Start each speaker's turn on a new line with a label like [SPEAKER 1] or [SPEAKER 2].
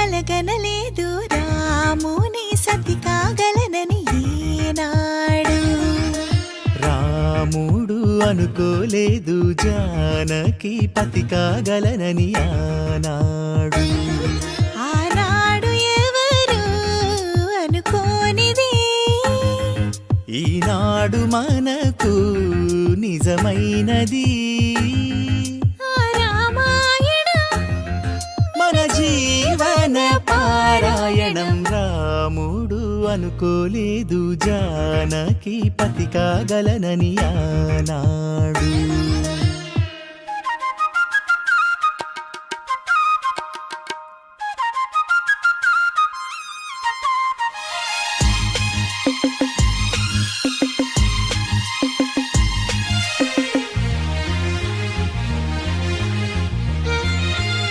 [SPEAKER 1] కలగనలేదు రాముని సతి కాగలనని ఏనాడు.
[SPEAKER 2] రాముడు అనుకోలేదు జానకి పతి కాగలనని ఆనాడు.
[SPEAKER 1] ఆనాడు ఎవరు అనుకోనిది
[SPEAKER 2] ఈనాడు మనకు నిజమైనది. మన జీవన పారాయణం. రాముడు అనుకోలేదు జానకి పతి కాగలనని ఆనాడు.